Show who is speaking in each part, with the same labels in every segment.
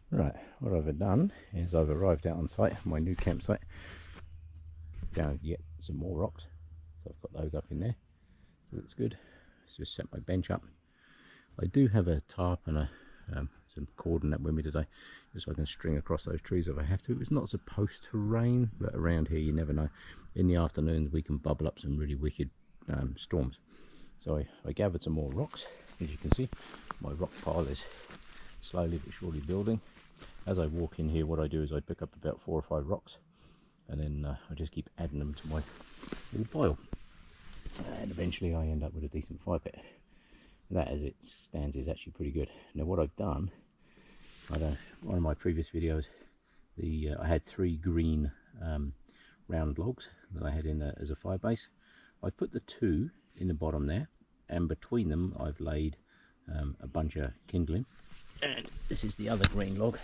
Speaker 1: Right, what I've done is I've arrived out on site, my new campsite. Down to get some more rocks, so I've got those up in there, so that's good. Let's just set my bench up. I do have a tarp and some cord and that with me today, just so I can string across those trees if I have to. It's not supposed to rain, but around here you never know. In the afternoons we can bubble up some really wicked storms. So I gathered some more rocks. As you can see, my rock pile is slowly but surely building. As I walk in here, what I do is I pick up about 4 or 5 rocks, and then I just keep adding them to my little pile, and eventually I end up with a decent fire pit. That, as it stands, is actually pretty good. Now what I've done, one of my previous videos, I had 3 green round logs that I had in as a fire base. I've put the 2 in the bottom there, and between them I've laid a bunch of kindling. And this is the other green log,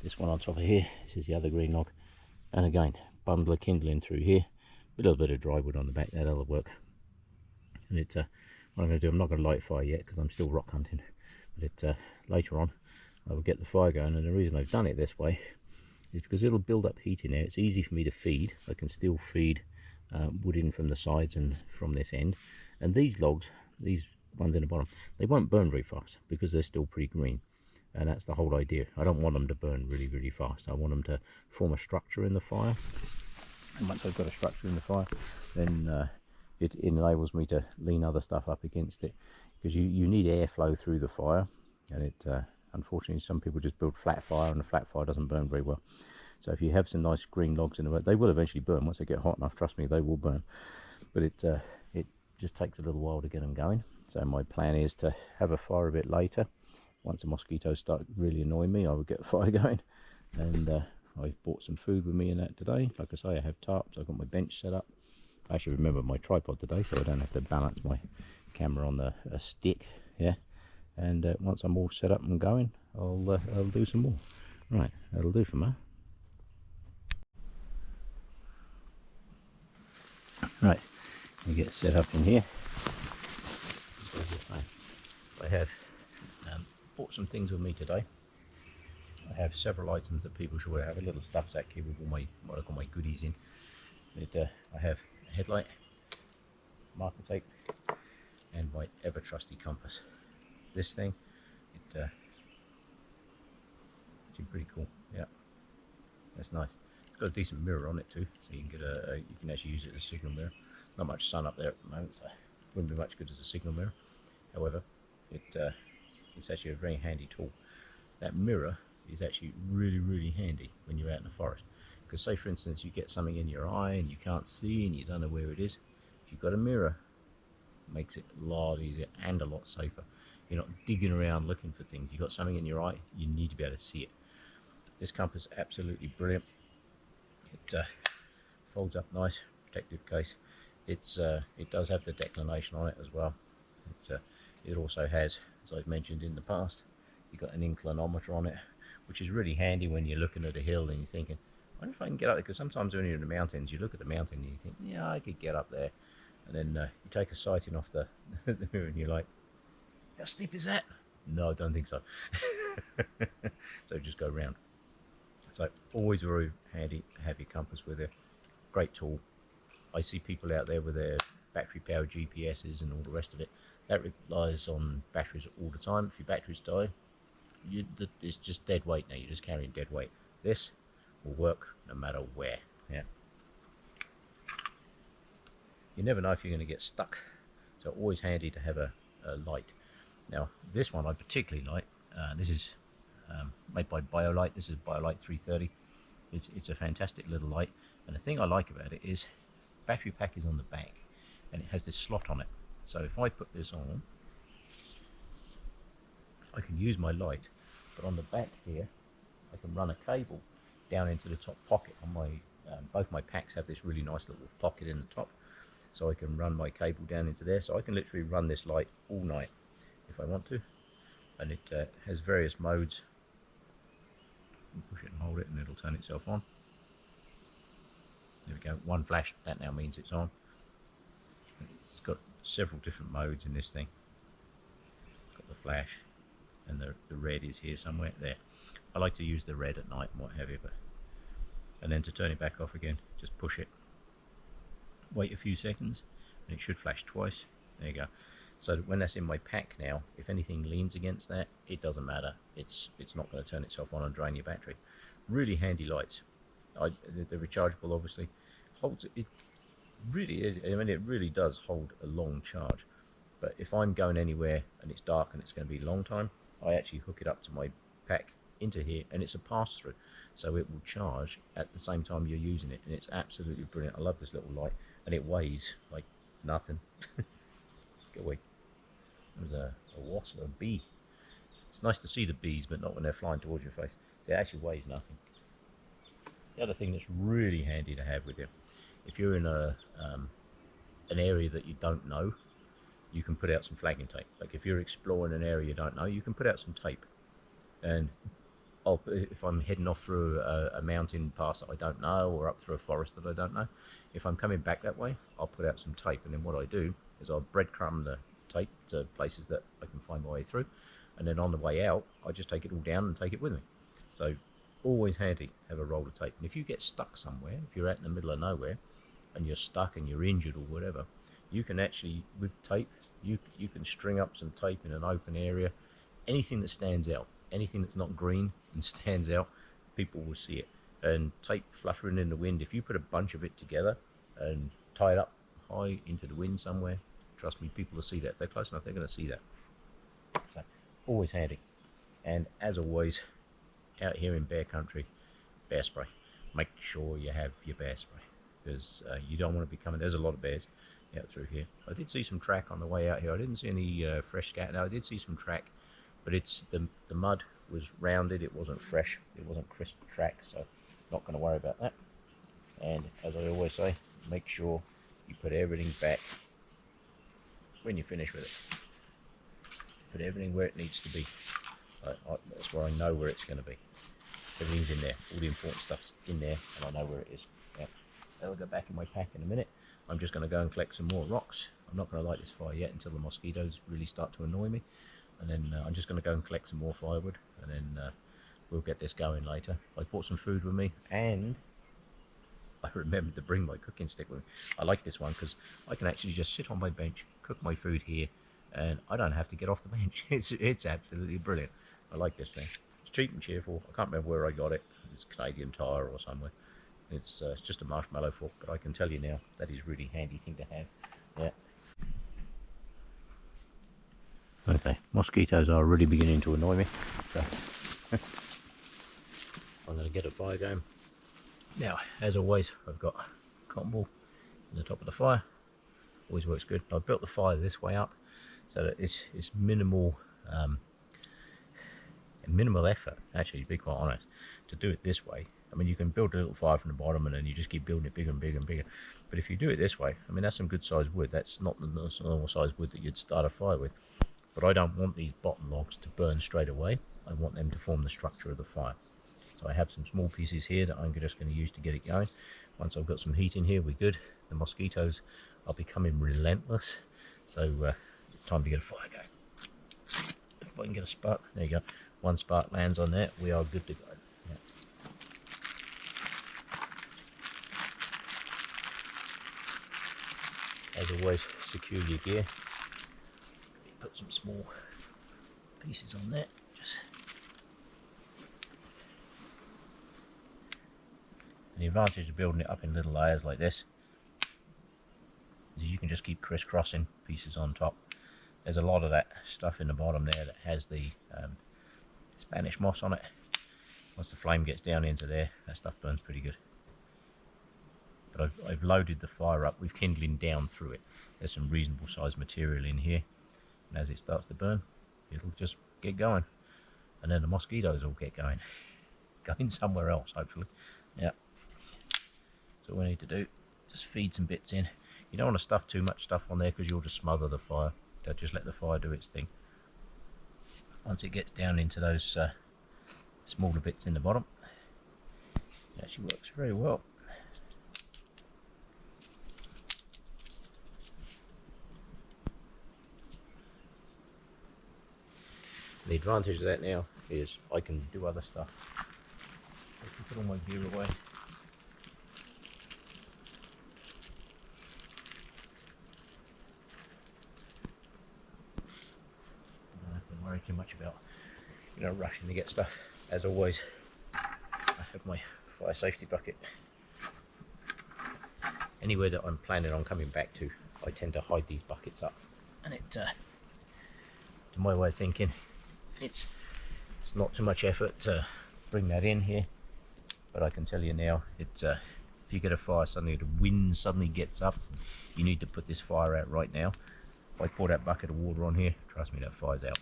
Speaker 1: this one on top of here. This is the other green log, and again, bundle of kindling through here, a little bit of dry wood on the back, that'll work. And what I'm going to do, I'm not going to light fire yet because I'm still rock hunting, but later on I will get the fire going. And the reason I've done it this way is because it'll build up heat in there. It's easy for me to feed. I can still feed wood in from the sides and from this end. And these logs, these ones in the bottom, they won't burn very fast because they're still pretty green. And that's the whole idea. I don't want them to burn really, really fast. I want them to form a structure in the fire. And once I've got a structure in the fire, then it enables me to lean other stuff up against it, because you need airflow through the fire. And unfortunately, some people just build flat fire, and the flat fire doesn't burn very well. So if you have some nice green logs in the way, they will eventually burn. Once they get hot enough, trust me, they will burn. But it just takes a little while to get them going. So my plan is to have a fire a bit later. Once the mosquitoes start really annoying me, I will get a fire going. And I've bought some food with me in that today. Like I say, I have tarps. I've got my bench set up. I actually remember my tripod today, so I don't have to balance my camera on a stick. Yeah. And once I'm all set up and going, I'll do some more. Right, that'll do for now. Right, you get set up in here. I have bought some things with me today. I have several items that people should wear. I have a little stuff sack here with all my, what I call my goodies in. I have a headlight, marker tape, and my ever trusty compass. This thing, it's pretty cool. Yeah, that's nice. It's got a decent mirror on it too, so you can get you can actually use it as a signal mirror. Not much sun up there at the moment, so it wouldn't be much good as a signal mirror. However, it's actually a very handy tool. That mirror is actually really, really handy when you're out in the forest. Because say for instance you get something in your eye and you can't see and you don't know where it is, if you've got a mirror, it makes it a lot easier and a lot safer. You're not digging around looking for things. You've got something in your eye, you need to be able to see it. This compass is absolutely brilliant. It folds up nice, protective case. It does have the declination on it as well. It also has, as I've mentioned in the past, you've got an inclinometer on it, which is really handy when you're looking at a hill and you're thinking, I wonder if I can get up there, because sometimes when you're in the mountains, you look at the mountain and you think, yeah, I could get up there. And then you take a sighting off the mirror and you're like, how steep is that? No, I don't think so. So just go round. So always very handy to have your compass with you. Great tool. I see people out there with their battery powered GPSs and all the rest of it. That relies on batteries all the time. If your batteries die, it's just dead weight now. You're just carrying dead weight. This will work no matter where. Yeah. You never know if you're going to get stuck, so always handy to have a light. Now this one I particularly like. This is made by BioLite. This is BioLite 330. It's a fantastic little light, and the thing I like about it is battery pack is on the back and it has this slot on it. So if I put this on, I can use my light, but on the back here I can run a cable down into the top pocket on my both my packs have this really nice little pocket in the top, so I can run my cable down into there, so I can literally run this light all night if I want to. And it has various modes. You can push it and hold it and it'll turn itself on. There we go, one flash, that now means it's on. It's got several different modes in this thing. It's got the flash, and the red is here somewhere there. I like to use the red at night and what have you, but and then to turn it back off again, just push it, wait a few seconds, and it should flash twice. There you go. So when that's in my pack now, if anything leans against that, it doesn't matter. It's not going to turn itself on and drain your battery. Really handy lights. They're rechargeable, obviously. Holds it really is. I mean, it really does hold a long charge. But if I'm going anywhere and it's dark and it's going to be a long time, I actually hook it up to my pack into here, and it's a pass-through, so it will charge at the same time you're using it, and it's absolutely brilliant. I love this little light, and it weighs like nothing. Go away. There's a wasp, a bee. It's nice to see the bees, but not when they're flying towards your face. So it actually weighs nothing. The other thing that's really handy to have with you, if you're in an area that you don't know, you can put out some flagging tape. Like if you're exploring an area you don't know, you can put out some tape. And if I'm heading off through a mountain pass that I don't know, or up through a forest that I don't know, if I'm coming back that way, I'll put out some tape. And then what I do is I'll breadcrumb the tape to places that I can find my way through. And then on the way out, I just take it all down and take it with me. So always handy, have a roll of tape. And if you get stuck somewhere, if you're out in the middle of nowhere and you're stuck and you're injured or whatever, you can actually, with tape, you can string up some tape in an open area. Anything that stands out, anything that's not green and stands out, people will see it. And tape fluttering in the wind, if you put a bunch of it together and tie it up high into the wind somewhere, trust me, people will see that. If they're close enough, they're going to see that. So always handy. And as always, out here in bear country, bear spray. Make sure you have your bear spray, because you don't want to be coming. There's a lot of bears out through here. I did see some track on the way out here. I didn't see any fresh scat. No, I did see some track, but it's the mud was rounded. It wasn't fresh. It wasn't crisp track, so not going to worry about that. And as I always say, make sure you put everything back when you finish with it. Put everything where it needs to be. That's where I know where it's going to be. Everything's in there. All the important stuff's in there, and I know where it is. Yeah. That'll go back in my pack in a minute. I'm just going to go and collect some more rocks. I'm not going to light this fire yet until the mosquitoes really start to annoy me. And then I'm just going to go and collect some more firewood, and then we'll get this going later. I brought some food with me, and I remembered to bring my cooking stick with me. I like this one because I can actually just sit on my bench, cook my food here, and I don't have to get off the bench. It's absolutely brilliant. I like this thing. It's cheap and cheerful. I can't remember where I got it. It's Canadian Tire or somewhere. It's just a marshmallow fork, but I can tell you now, that is a really handy thing to have. Yeah. Okay, mosquitoes are really beginning to annoy me, so I'm going to get a fire going. Now, as always, I've got cotton wool in the top of the fire. Always works good. I've built the fire this way up so that it's minimal minimal effort, actually, to be quite honest, to do it this way. I mean, you can build a little fire from the bottom and then you just keep building it bigger and bigger and bigger. But if you do it this way, I mean, that's some good sized wood. That's not the normal sized wood that you'd start a fire with. But I don't want these bottom logs to burn straight away. I want them to form the structure of the fire. So I have some small pieces here that I'm just going to use to get it going. Once I've got some heat in here, we're good. The mosquitoes are becoming relentless. So it's time to get a fire going. If I can get a spark, there you go. One spark lands on there, we are good to go. Yeah. As always, secure your gear. Put some small pieces on there. And the advantage of building it up in little layers like this is you can just keep crisscrossing pieces on top. There's a lot of that stuff in the bottom there that has the Spanish moss on it. Once the flame gets down into there, that stuff burns pretty good. But I've loaded the fire up with kindling down through it. There's some reasonable sized material in here, and as it starts to burn, it'll just get going, and then the mosquitoes will get going somewhere else, hopefully. Yeah. So what we need to do, just feed some bits in. You don't want to stuff too much stuff on there because you'll just smother the fire. Don't just let the fire do its thing. Once it gets down into those smaller bits in the bottom, it actually works very well. The advantage of that now is I can do other stuff. I can put all my gear away. I don't have to worry too much about, you know, rushing to get stuff. As always, I have my fire safety bucket. Anywhere that I'm planning on coming back to, I tend to hide these buckets up, and it, to my way of thinking, it's not too much effort to bring that in here. But I can tell you now, it's if you get a fire suddenly, the wind suddenly gets up, you need to put this fire out right now. If I pour that bucket of water on here, trust me, that fire's out.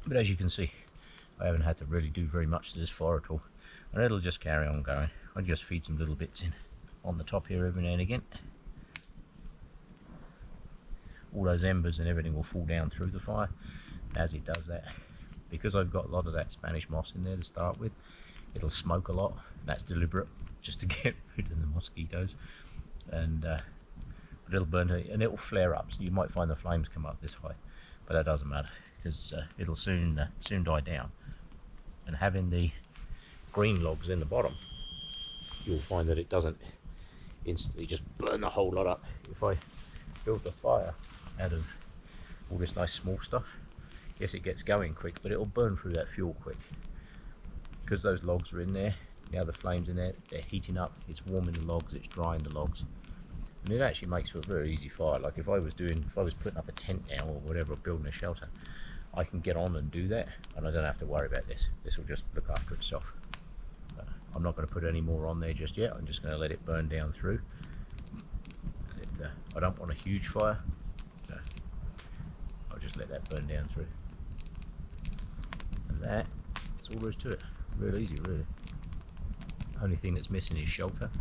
Speaker 1: But as you can see, I haven't had to really do very much to this fire at all, and it'll just carry on going. I just feed some little bits in on the top here every now and again. All those embers and everything will fall down through the fire as it does that. Because I've got a lot of that Spanish moss in there to start with, it'll smoke a lot. That's deliberate, just to get rid of the mosquitoes. And but it'll burn, and it'll flare up, so you might find the flames come up this high, but that doesn't matter, because it'll soon die down. And having the green logs in the bottom, you'll find that it doesn't instantly just burn a whole lot up. If I build the fire out of all this nice small stuff, yes, it gets going quick, but it'll burn through that fuel quick, because those logs are in there. Now the flames in there, they're heating up, it's warming the logs, it's drying the logs, and it actually makes for a very easy fire. Like if I was putting up a tent now or whatever, building a shelter, I can get on and do that, and I don't have to worry about this. This will just look after itself. I'm not going to put any more on there just yet. I'm just going to let it burn down through. I don't want a huge fire, so I'll just let that burn down through. And that's all there is to it. Real easy, really. Only thing that's missing is shelter.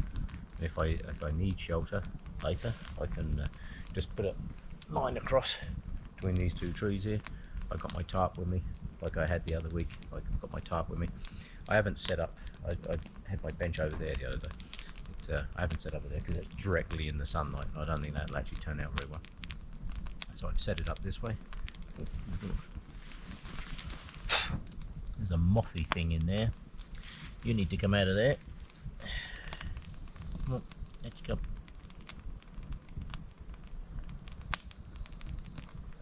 Speaker 1: And if I need shelter later, I can just put a line across between these two trees here. I've got my tarp with me, like I had the other week. I've got my tarp with me. I haven't set up. I had my bench over there the other day. I haven't set up there because it's directly in the sunlight. I don't think that'll actually turn out very well. So I've set it up this way. There's a mothy thing in there. You need to come out of there. Come on, let's go.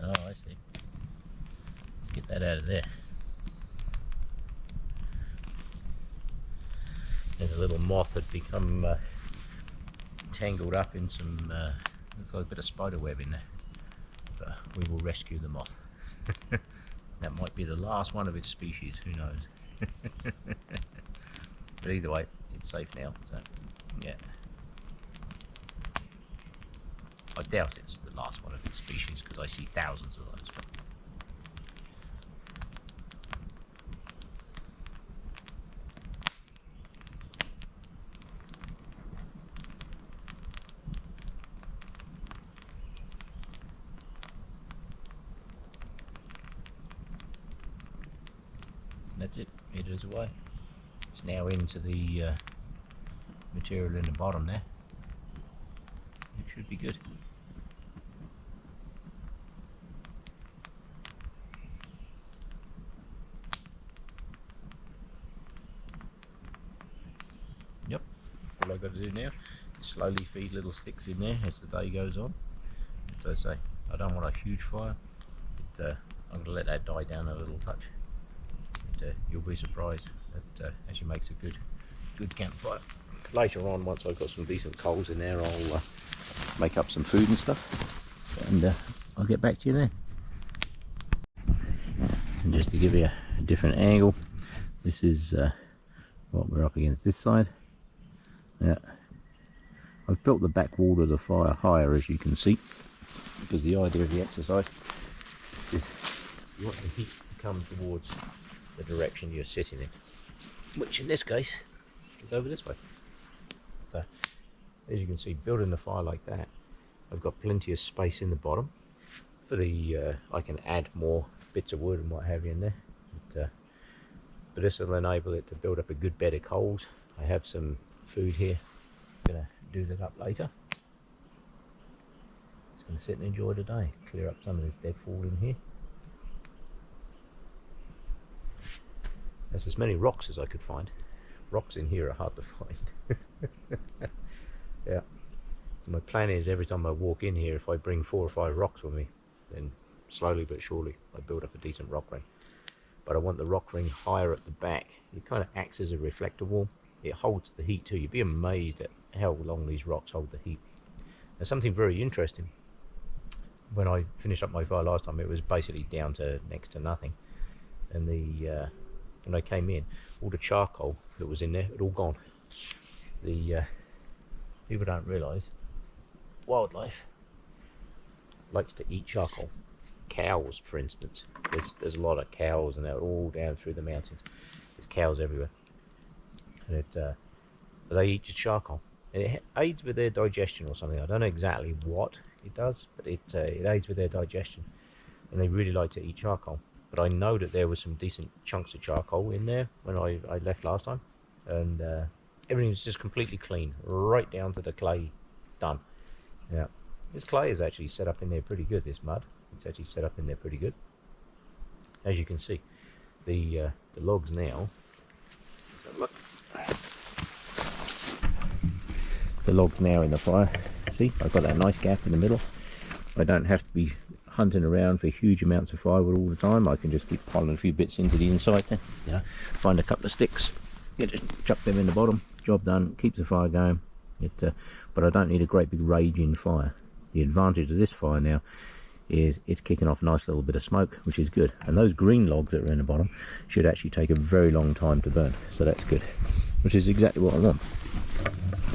Speaker 1: Oh, I see. Let's get that out of there. There's a little moth that become tangled up in some, looks like a bit of spider web in there. But we will rescue the moth. That might be the last one of its species, who knows. But either way, it's safe now, so yeah. I doubt it's the last one of its species, because I see thousands of those. That's it, it is away. It's now into the material in the bottom there. It should be good. Yep, all I've got to do now is slowly feed little sticks in there as the day goes on. As I say, I don't want a huge fire. I'm going to let that die down a little touch. You'll be surprised that actually makes a good campfire. Later on, once I've got some decent coals in there, I'll make up some food and stuff, and I'll get back to you then. And just to give you a different angle, this is what we're up against this side. Yeah, I've built the back wall of the fire higher, as you can see, because the idea of the exercise is you want the heat to come towards the direction you're sitting in, which in this case is over this way. So as you can see, building the fire like that, I've got plenty of space in the bottom for the I can add more bits of wood and what have you in there, but this will enable it to build up a good bed of coals. I have some food here, I'm gonna do that up later. Just gonna sit and enjoy the day, clear up some of this dead fall in here. There's as many rocks as I could find. Rocks in here are hard to find. Yeah. So my plan is every time I walk in here, if I bring 4 or 5 rocks with me, then slowly but surely I build up a decent rock ring. But I want the rock ring higher at the back. It kind of acts as a reflector wall. It holds the heat too. You'd be amazed at how long these rocks hold the heat. There's something very interesting. When I finished up my fire last time, it was basically down to next to nothing. And when I came in, all the charcoal that was in there had all gone. The people don't realise wildlife likes to eat charcoal. Cows, for instance, there's a lot of cows, and they're all down through the mountains. There's cows everywhere, and they eat charcoal. It aids with their digestion or something. I don't know exactly what it does, but it aids with their digestion, and they really like to eat charcoal. But I know that there was some decent chunks of charcoal in there when I left last time, and everything was just completely clean, right down to the clay. Done. Yeah, this clay is actually set up in there pretty good. This mud, it's actually set up in there pretty good. As you can see, the logs now. So look, the logs now in the fire. See, I've got that nice gap in the middle. I don't have to be hunting around for huge amounts of firewood all the time. I can just keep piling a few bits into the inside there. You know, find a couple of sticks, just chuck them in the bottom. Job done. Keeps the fire going. But I don't need a great big raging fire. The advantage of this fire now is it's kicking off a nice little bit of smoke, which is good. And those green logs that are in the bottom should actually take a very long time to burn, so that's good, which is exactly what I want.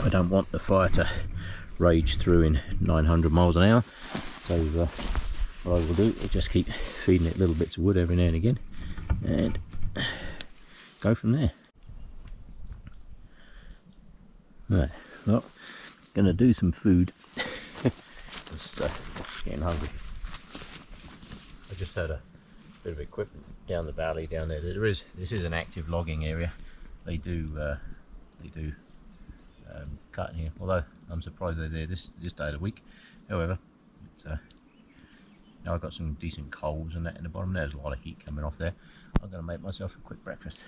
Speaker 1: I don't want the fire to rage through in 900 miles an hour, so what I will do is just keep feeding it little bits of wood every now and again and go from there. Right, well, gonna do some food. Just getting hungry. I just heard a bit of equipment down the valley down there. This is an active logging area. They do cut in here, although I'm surprised they're there this day of the week. However, now I've got some decent coals and that in the bottom. There's a lot of heat coming off there. I'm going to make myself a quick breakfast.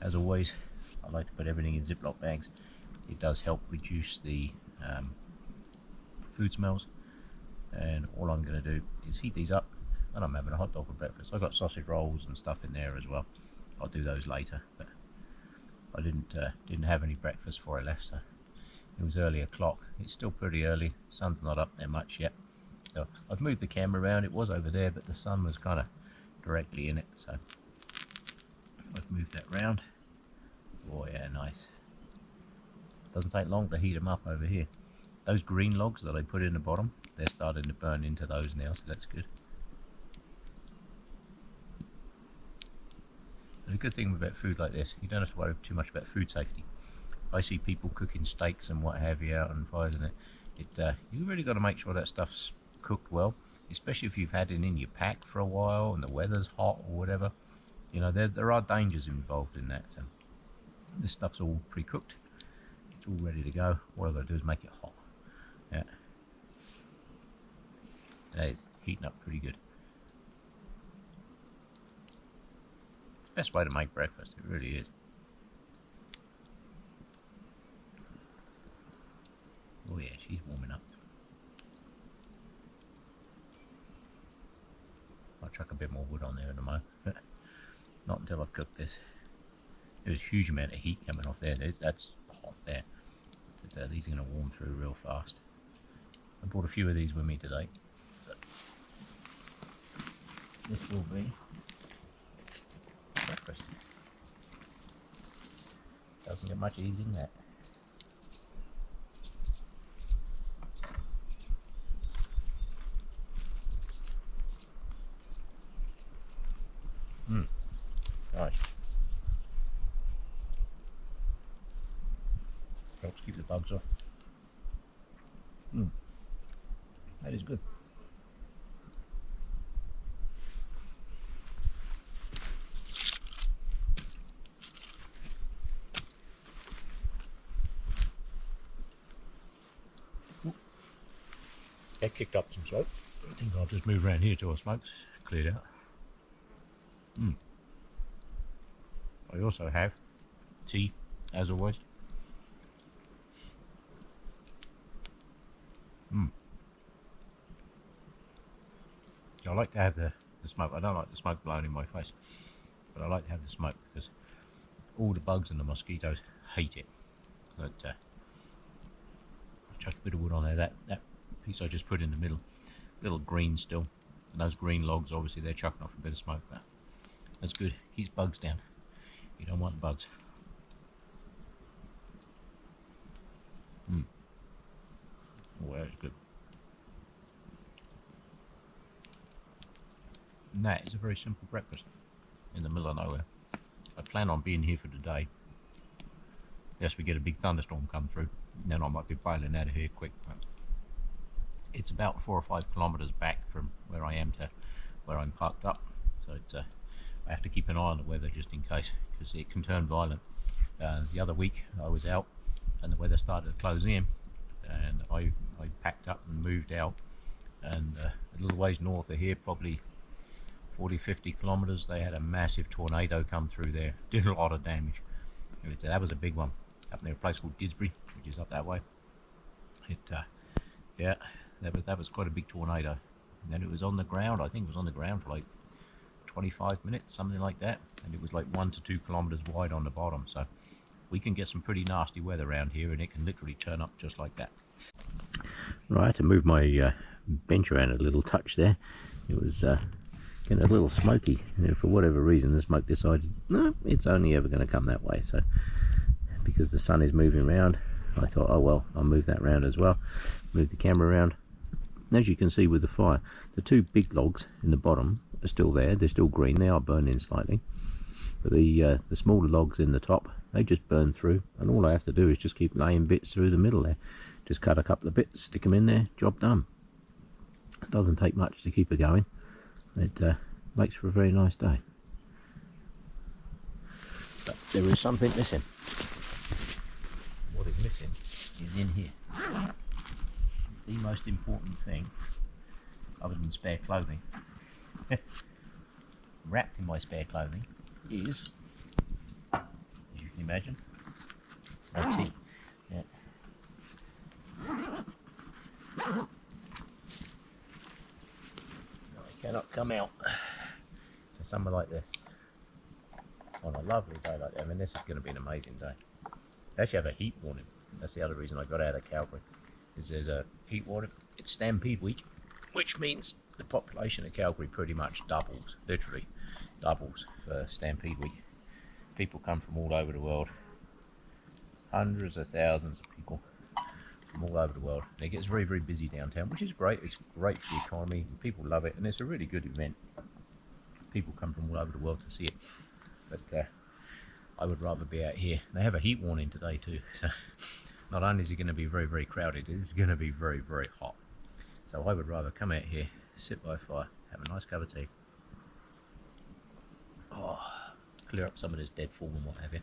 Speaker 1: As always, I like to put everything in Ziploc bags. It does help reduce the food smells, and all I'm going to do is heat these up, and I'm having a hot dog for breakfast. I've got sausage rolls and stuff in there as well. I'll do those later, but I didn't have any breakfast before I left, so it was early o'clock. It's still pretty early. Sun's not up there much yet, so I've moved the camera around. It was over there, but the sun was kind of directly in it, so I've moved that round. Oh yeah, nice. Doesn't take long to heat them up over here. Those green logs that I put in the bottom, they're starting to burn into those now, so that's good. And the good thing about food like this, you don't have to worry too much about food safety. I see people cooking steaks and what have you out on fires, and you really got to make sure that stuff's cooked well, especially if you've had it in your pack for a while and the weather's hot or whatever. You know, there are dangers involved in that. So this stuff's all pre-cooked. It's all ready to go. All I've got to do is make it hot. Yeah. It's heating up pretty good. Best way to make breakfast, it really is. Oh yeah, she's warming up. I'll chuck a bit more wood on there in a moment. Not until I've cooked this. There's a huge amount of heat coming off there. That's hot there. These are going to warm through real fast. I brought a few of these with me today. So this will be breakfast. Doesn't get much easier than that. Nice. Helps keep the bugs off. That is good. That kicked up some smoke. I think I'll just move around here till the smoke's cleared out. I also have tea, as always. I like to have the smoke. I don't like the smoke blowing in my face, but I like to have the smoke because all the bugs and the mosquitoes hate it. But I chuck a bit of wood on there. That piece I just put in the middle, little green still, and those green logs, obviously they're chucking off a bit of smoke there. That's good. Keeps bugs down. You don't want bugs. Oh, that's good. And that is a very simple breakfast in the middle of nowhere. I plan on being here for the day. Yes, we get a big thunderstorm come through, then I might be bailing out of here quick. But it's about 4 or 5 kilometers back from where I am to where I'm parked up, so I have to keep an eye on the weather just in case, because it can turn violent. The other week I was out and the weather started to close in, and I packed up and moved out, and a little ways north of here, probably 40-50 kilometers, they had a massive tornado come through there. Did a lot of damage. That was a big one up near a place called Didsbury, which is up that way. Yeah, that was quite a big tornado. And then it was on the ground. I think it was on the ground for like 25 minutes, something like that, and it was like 1 to 2 kilometers wide on the bottom. So we can get some pretty nasty weather around here, and it can literally turn up just like that. Right, to move my bench around a little touch there. It was getting a little smoky, and for whatever reason the smoke decided, no, it's only ever going to come that way. So because the sun is moving around, I thought, oh well, I'll move that round as well. Move the camera around. And as you can see with the fire, the 2 big logs in the bottom are still there. They're still green. They are burning slightly, but the smaller logs in the top, they just burn through, and all I have to do is just keep laying bits through the middle there. Just cut a couple of bits, stick them in there, job done. It doesn't take much to keep it going. It makes for a very nice day. But there is something missing. What is missing is in here. The most important thing, other than spare clothing, wrapped in my spare clothing, is, as you can imagine, my tea. Yeah. I cannot come out for somewhere like this on a lovely day like that. I mean, this is going to be an amazing day. I actually have a heat warning. That's the other reason I got out of Calgary, is there's a heat warning. It's Stampede Week, which means the population of Calgary pretty much doubles, literally doubles for Stampede Week. People come from all over the world, hundreds of thousands of people from all over the world. And it gets very, very busy downtown, which is great. It's great for the economy, people love it, and it's a really good event. People come from all over the world to see it, but I would rather be out here. They have a heat warning today too, so not only is it going to be very, very crowded, it's going to be very, very hot. So I would rather come out here, sit by a fire, have a nice cup of tea, clear up some of this dead fall and what have you.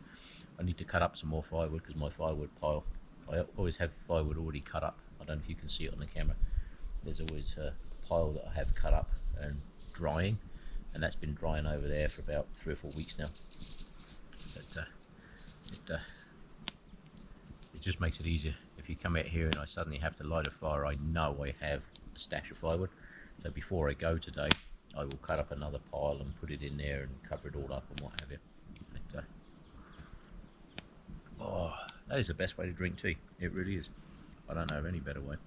Speaker 1: I need to cut up some more firewood because my firewood pile, I always have firewood already cut up. I don't know if you can see it on the camera. There's always a pile that I have cut up and drying, and that's been drying over there for about 3 or 4 weeks now. But it just makes it easier. If you come out here and I suddenly have to light a fire, I know I have a stash of firewood. So before I go today, I will cut up another pile and put it in there and cover it all up and what have you. But, that is the best way to drink tea. It really is. I don't know of any better way.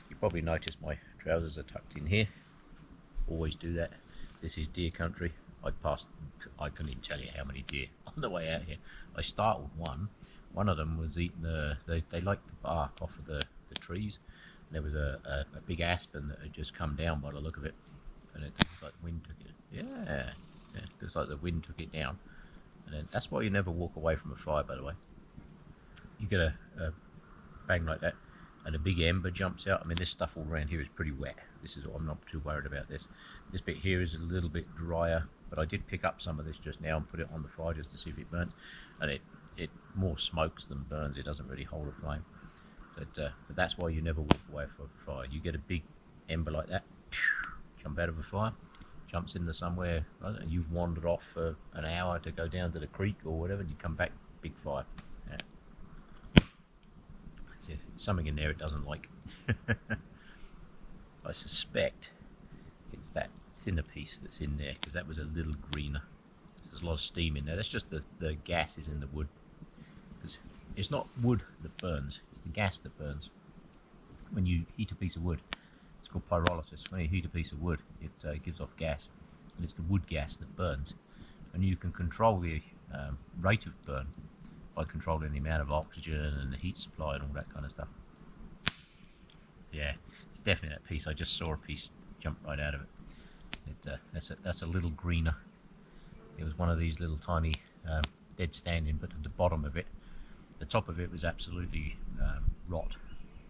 Speaker 1: You probably noticed my trousers are tucked in here. Always do that. This is deer country. I couldn't even tell you how many deer on the way out here. I startled one. One of them was eating they like the bark off of the trees. There was a big aspen that had just come down by the look of it, and it looks like the wind took it. Yeah, looks like the wind took it down. And then that's why you never walk away from a fire, by the way. You get a bang like that, and a big ember jumps out. I mean, this stuff all around here is pretty wet. This is, I'm not too worried about this. This bit here is a little bit drier, but I did pick up some of this just now and put it on the fire just to see if it burns, and it more smokes than burns. It doesn't really hold a flame. But that's why you never walk away from a fire. You get a big ember like that, jump out of a fire, jumps into somewhere, I don't know, you've wandered off for an hour to go down to the creek or whatever, and you come back, big fire. Yeah. There's something in there it doesn't like. I suspect it's that thinner piece that's in there, because that was a little greener. There's a lot of steam in there. That's just the gases in the wood. Because it's not wood that burns, it's the gas that burns. When you heat a piece of wood, it's called pyrolysis. When you heat a piece of wood, it gives off gas, and it's the wood gas that burns. And you can control the rate of burn by controlling the amount of oxygen and the heat supply and all that kind of stuff. Yeah, it's definitely that piece. I just saw a piece jump right out of it. That's a little greener. It was one of these little tiny dead standing, but at the bottom of it, the top of it was absolutely rot.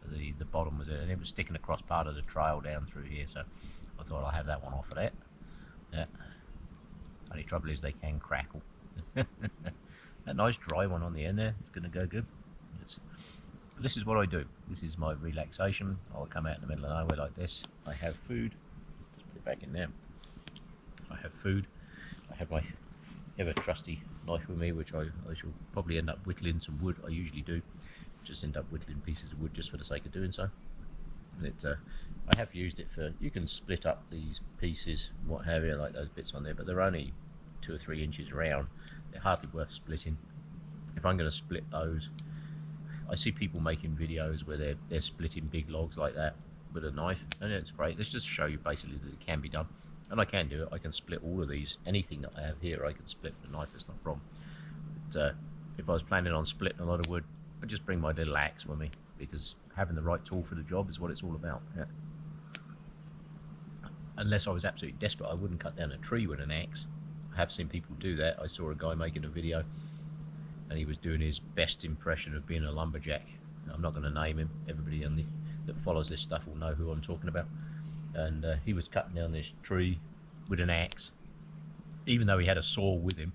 Speaker 1: The bottom was it, and it was sticking across part of the trail down through here, so I thought I'll have that one off of that. Yeah. Only trouble is they can crackle. That nice dry one on the end there, it's going to go good. But this is what I do. This is my relaxation. I'll come out in the middle of nowhere like this. I have food. Just put it back in there. I have food. I have my ever trusty knife with me, which I shall probably end up whittling some wood. I usually do. Just end up whittling pieces of wood just for the sake of doing so. I have used it for, you can split up these pieces, what have you, like those bits on there, but they're only 2 or 3 inches round. They're hardly worth splitting. If I'm going to split those, I see people making videos where they're splitting big logs like that with a knife, and it's great. Let's just show you basically that it can be done, and I can do it. I can split all of these. Anything that I have here, I can split with a knife. It's not a problem. But, if I was planning on splitting a lot of wood, I'd just bring my little axe with me, because having the right tool for the job is what it's all about. Yeah. Unless I was absolutely desperate, I wouldn't cut down a tree with an axe. I have seen people do that. I saw a guy making a video, and he was doing his best impression of being a lumberjack. I'm not going to name him. Everybody that follows this stuff will know who I'm talking about. And he was cutting down this tree with an axe, even though he had a saw with him.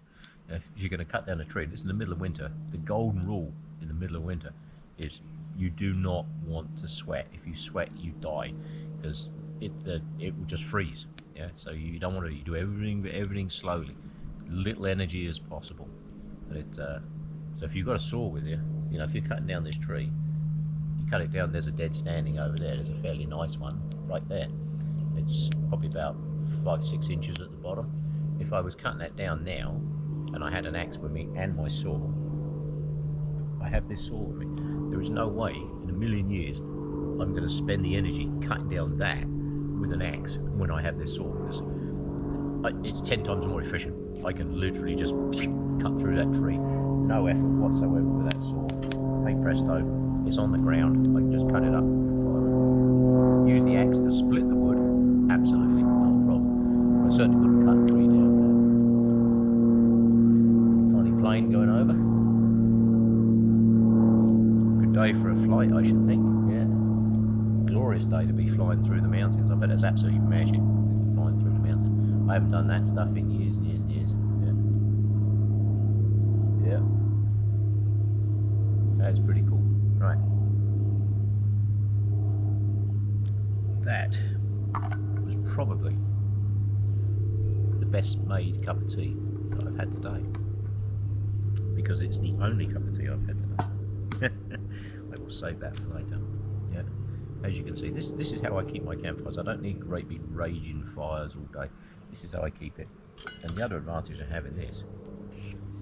Speaker 1: If you're going to cut down a tree, it's in the middle of winter. The golden rule in the middle of winter is you do not want to sweat. If you sweat, you die, because it will just freeze. Yeah, so you don't want to. You do everything slowly, little energy as possible. But so if you've got a saw with you, if you're cutting down this tree, you cut it down. There's a dead standing over there. There's a fairly nice one right there. It's probably about 5-6 inches at the bottom. If I was cutting that down now, and I had an axe with me and my saw, I have this saw with me. There is no way in a million years I'm going to spend the energy cutting down that with an axe when I have this saw, because it's 10 times more efficient. I can literally just cut through that tree, no effort whatsoever with that saw. Hey presto, it's on the ground. I can just cut it up. Use the axe to split the wood, absolutely not a problem. I certainly wouldn't cut a tree down. Tiny plane going over. Good day for a flight, I should think. Yeah. Glorious day to be flying through the mountains. I bet it's absolutely magic, flying through the mountains. I haven't done that stuff in years and years and years. Yeah. Yeah. That's pretty cool. Right. That was probably the best made cup of tea that I've had today, because it's the only cup of tea I've had today. I will save that for later. Yeah. As you can see, this is how I keep my campfires. I don't need great big raging fires all day. This is how I keep it. And the other advantage of having this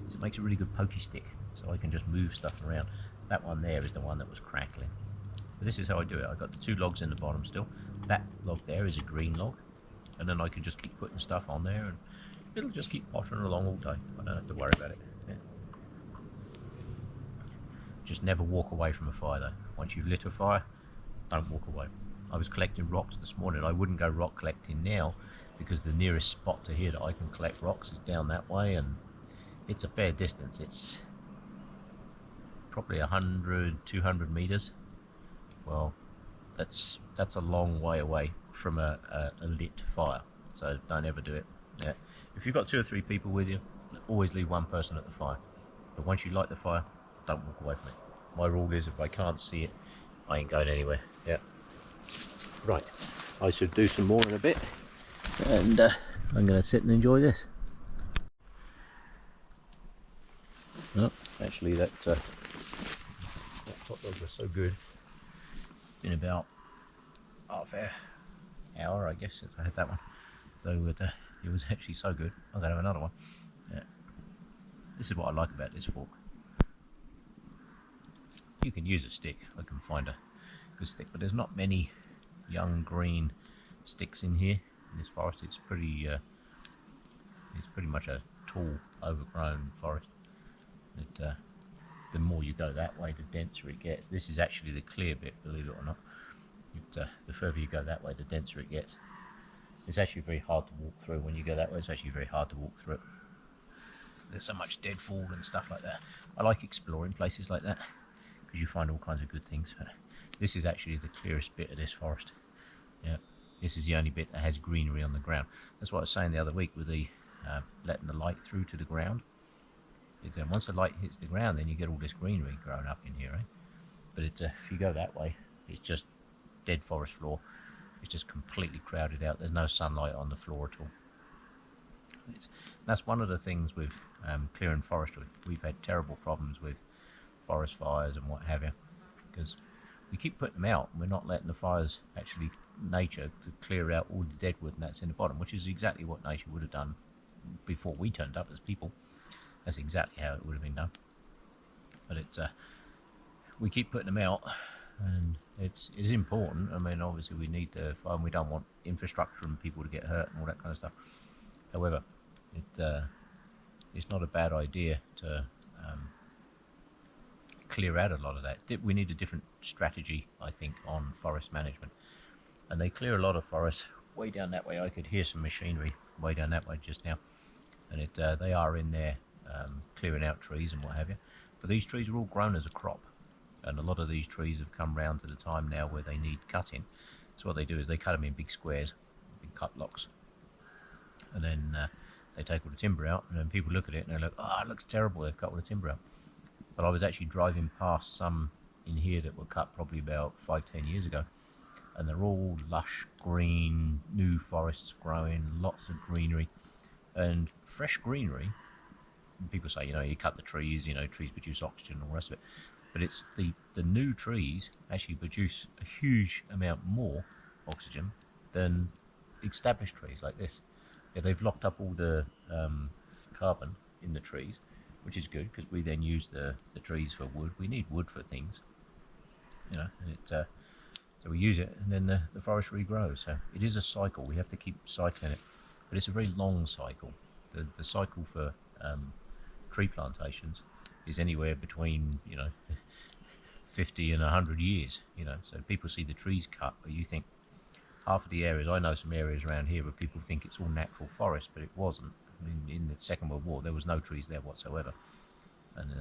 Speaker 1: is it makes a really good pokey stick, so I can just move stuff around. That one there is the one that was crackling. But this is how I do it. I've got the 2 logs in the bottom still. That log there is a green log, and then I can just keep putting stuff on there, and it'll just keep pottering along all day. I don't have to worry about it. Yeah. Just never walk away from a fire though. Once you've lit a fire, don't walk away. I was collecting rocks this morning. I wouldn't go rock collecting now, because the nearest spot to here that I can collect rocks is down that way, and it's a fair distance. It's probably 100-200 meters. Well, that's a long way away from a lit fire, so don't ever do it. Yeah. If you've got 2 or 3 people with you, always leave one person at the fire. But once you light the fire, don't walk away from it. My rule is, if I can't see it, I ain't going anywhere. Yeah. Right. I should do some more in a bit, and I'm going to sit and enjoy this. Oh, actually that hot dog was so good. It's been about half hour I guess since I had that one. So it was actually so good. I'm going to have another one. Yeah. This is what I like about this fork. You can use a stick. I can find a good stick, but there's not many young green sticks in here in this forest. It's pretty much a tall, overgrown forest. The more you go that way, the denser it gets. This is actually the clear bit, believe it or not. The further you go that way, the denser it gets. It's actually very hard to walk through. When you go that way, it's actually very hard to walk through it. There's so much deadfall and stuff like that. I like exploring places like that because you find all kinds of good things. But this is actually the clearest bit of this forest. Yeah, this is the only bit that has greenery on the ground. That's what I was saying the other week with the letting the light through to the ground. Once the light hits the ground, then you get all this greenery growing up in here, eh? But if you go that way, it's just dead forest floor. It's just completely crowded out. There's no sunlight on the floor at all. That's one of the things with clearing forestry. We've had terrible problems with forest fires and what have you, because we keep putting them out and we're not letting the fires, actually nature, to clear out all the dead wood and that's in the bottom, which is exactly what nature would have done before we turned up as people. That's exactly how it would have been done. But we keep putting them out, and it is important. I mean, obviously we need the fire, and we don't want infrastructure and people to get hurt and all that kind of stuff. However, it's not a bad idea to clear out a lot of that. We need a different strategy, I think, on forest management. And they clear a lot of forest way down that way. I could hear some machinery way down that way just now, and they are in there clearing out trees and what have you. But these trees are all grown as a crop, and a lot of these trees have come round to the time now where they need cutting. So what they do is they cut them in big squares, big cut blocks, and then they take all the timber out, and then people look at it and they're like, oh, it looks terrible, they've cut all the timber out. But I was actually driving past some in here that were cut probably about 5-10 years ago, and they're all lush green, new forests growing, lots of greenery, and fresh greenery. People say, you cut the trees, trees produce oxygen and all the rest of it, but it's the new trees actually produce a huge amount more oxygen than established trees like this. Yeah, they've locked up all the carbon in the trees, which is good because we then use the trees for wood. We need wood for things, and so we use it, and then the forest regrows. So it is a cycle. We have to keep cycling it, but it's a very long cycle. The cycle for tree plantations is anywhere between 50 and 100 years. So people see the trees cut, but you think half of the areas, I know some areas around here where people think it's all natural forest, but it wasn't. In the Second World War, there was no trees there whatsoever, and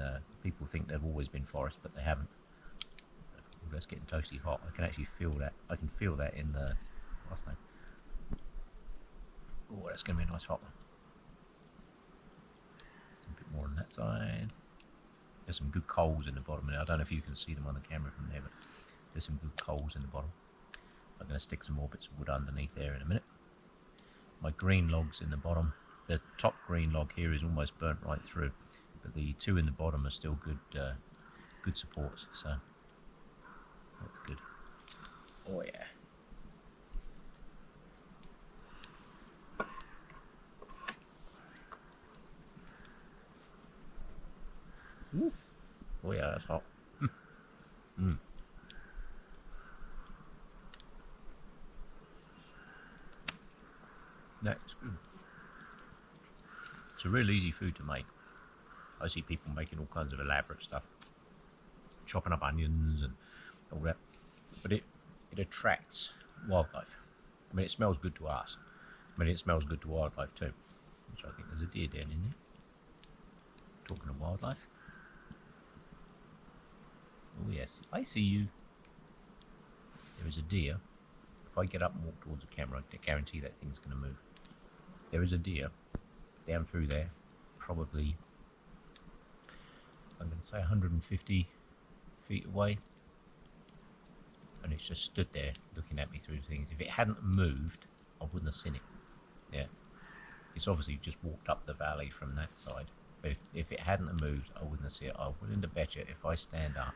Speaker 1: people think they've always been forest, but they haven't. Oh, that's getting toasty hot. I can actually feel that. I can feel that in the what's that? Oh, that's going to be a nice hot one. A bit more on that side. There's some good coals in the bottom there. I don't know if you can see them on the camera from there, but there's some good coals in the bottom. I'm going to stick some more bits of wood underneath there in a minute. My green logs in the bottom. The top green log here is almost burnt right through, but the two in the bottom are still good, good supports. So that's good. Oh yeah. Ooh. Oh yeah, that's hot. That's good. It's a real easy food to make. I see people making all kinds of elaborate stuff, chopping up onions and all that, but it attracts wildlife. I mean, it smells good to us. I mean, it smells good to wildlife too. Which I think there's a deer down in there. Talking of wildlife. Oh yes, I see you. There is a deer. If I get up and walk towards the camera, I guarantee that thing's going to move. There is a deer down through there, probably, I'm going to say 150 feet away, and it's just stood there looking at me through the things. If it hadn't moved, I wouldn't have seen it. Yeah, It's obviously just walked up the valley from that side. But if it hadn't have moved, I wouldn't have seen it. I'm willing to bet you if I stand up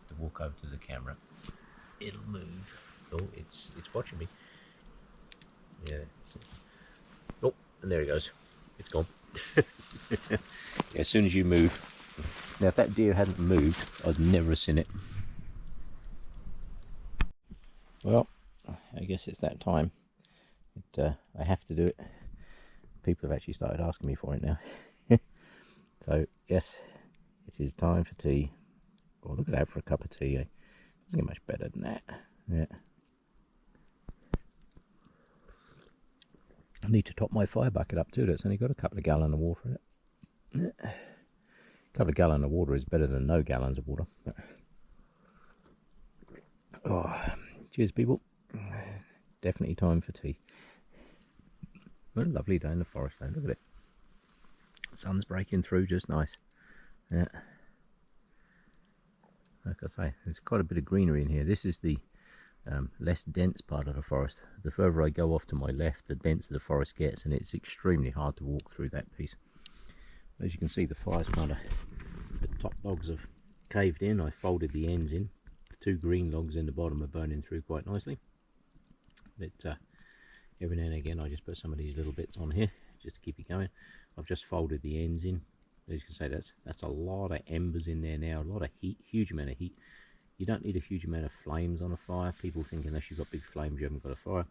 Speaker 1: to walk over to the camera, it'll move. Oh, it's watching me. Yeah. Oh, and there he goes. It's gone. Yeah, as soon as you move. Now, if that deer hadn't moved, I'd never have seen it. Well, I guess it's that time. I have to do it. People have actually started asking me for it now. So, yes, it is time for tea. Oh, look at that for a cup of tea. Doesn't get much better than that. Yeah. I need to top my fire bucket up too. It's only got a couple of gallons of water in it. A couple of gallons of water is better than no gallons of water. Oh, cheers, people. Definitely time for tea. What a lovely day in the forest, though. Look at it. Sun's breaking through just nice. Yeah. Like I say, there's quite a bit of greenery in here. This is the less dense part of the forest. The further I go off to my left, the denser the forest gets, and it's extremely hard to walk through that piece. As you can see, the fire's kind of, the top logs have caved in. I folded the ends in. The two green logs in the bottom are burning through quite nicely. But every now and again I just put some of these little bits on here just to keep it going. I've just folded the ends in. As you can see, that's a lot of embers in there now, a lot of heat, huge amount of heat. You don't need a huge amount of flames on a fire. People think unless you've got big flames you haven't got a fire.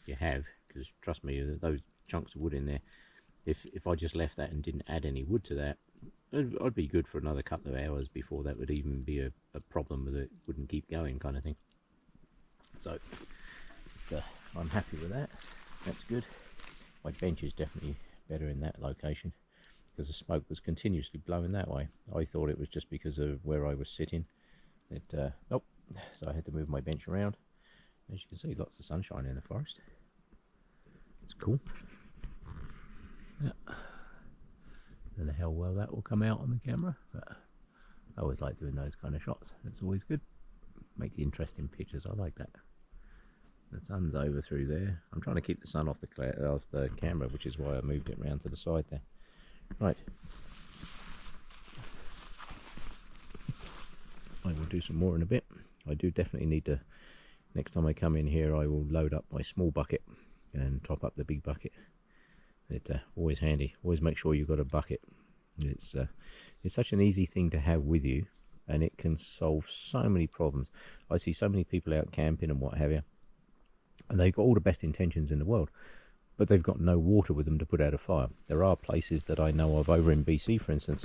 Speaker 1: You have, because trust me, those chunks of wood in there, if I just left that and didn't add any wood to that, I'd be good for another couple of hours before that would even be a problem with it. Wouldn't keep going kind of thing. So I'm happy with that. That's good. My bench is definitely better in that location because the smoke was continuously blowing that way. I thought it was just because of where I was sitting. Nope. So I had to move my bench around. As you can see, lots of sunshine in the forest. It's cool. Yeah. I don't know how well that will come out on the camera, but I always like doing those kind of shots. It's always good. Make interesting pictures. I like that. The sun's over through there. I'm trying to keep the sun off the camera, which is why I moved it around to the side there. Right. I will do some more in a bit. I do definitely need to, next time I come in here, I will load up my small bucket and top up the big bucket. It's always handy. Always make sure you've got a bucket. It's such an easy thing to have with you, and it can solve so many problems. I see so many people out camping and what have you, and they've got all the best intentions in the world, but they've got no water with them to put out a fire. There are places that I know of over in BC, for instance,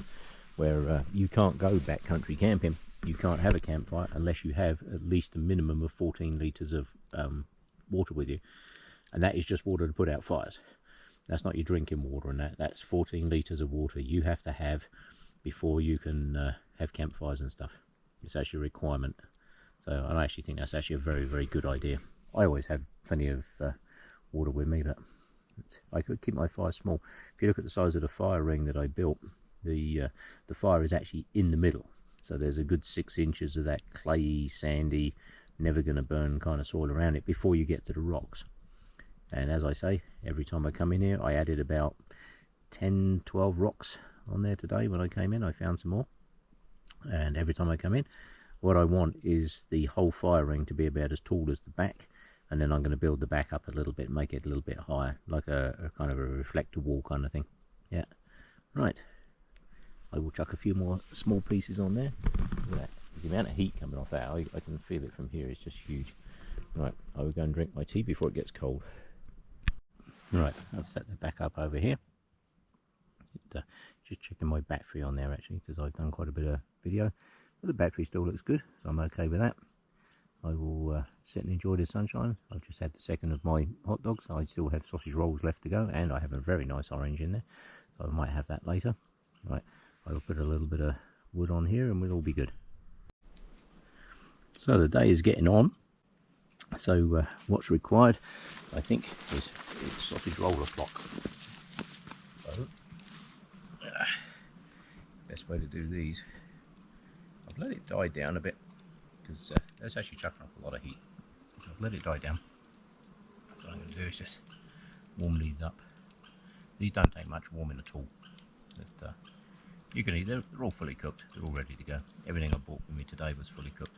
Speaker 1: where you can't go backcountry camping. You can't have a campfire unless you have at least a minimum of 14 litres of water with you, and that is just water to put out fires. That's not your drinking water, and that's 14 litres of water you have to have before you can have campfires and stuff. It's actually a requirement. So I actually think that's actually a very, very good idea. I always have plenty of water with me, but I could keep my fire small. If you look at the size of the fire ring that I built, the fire is actually in the middle. So there's a good 6 inches of that clayey, sandy, never going to burn kind of soil around it before you get to the rocks. And as I say, every time I come in here, I added about 10, 12 rocks on there today. When I came in, I found some more. And every time I come in, what I want is the whole fire ring to be about as tall as the back. And then I'm going to build the back up a little bit, make it a little bit higher, like a kind of a reflector wall kind of thing. Yeah. Right. I will chuck a few more small pieces on there. Look at that. The amount of heat coming off that, I can feel it from here. It's just huge. Right. I will go and drink my tea before it gets cold. Right, I've set the back up over here. Just checking my battery on there actually, because I've done quite a bit of video. But the battery still looks good, so I'm okay with that. I will sit and enjoy the sunshine. I've just had the second of my hot dogs. I still have sausage rolls left to go, and I have a very nice orange in there, so I might have that later. Right, I will put a little bit of wood on here and we'll all be good. So the day is getting on. So what's required, I think, is sausage roller flock. So, best way to do these, I've let it die down a bit because that's actually chucking off a lot of heat. So I've let it die down. What I'm going to do is just warm these up. These don't take much warming at all. But, you can eat. They're all fully cooked. They're all ready to go. Everything I bought with me today was fully cooked.